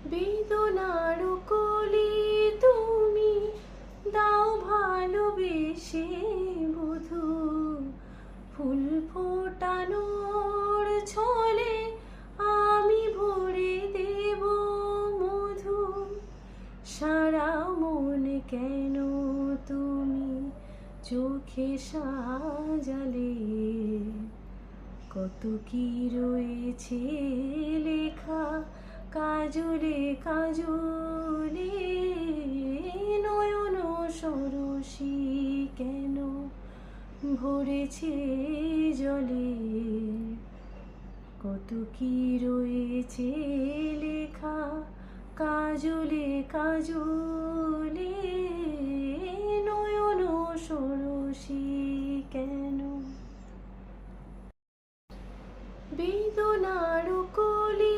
বেদনার কলি তুমি দাও ভালোবেসে বধূ, ফুল ফোটানোর ছলে আমি ভরে দেব মধু। সারা মন কেন তুমি চোখে সাজালে, কত কি রয়েছে লেখা কাজলে কাজলে। নয়ন সরসী কেন ভরেছে জলে, কত কি রয়েছে লেখা কাজলে কাজলে। নয়ন সরসী কেন। বেদনার কলি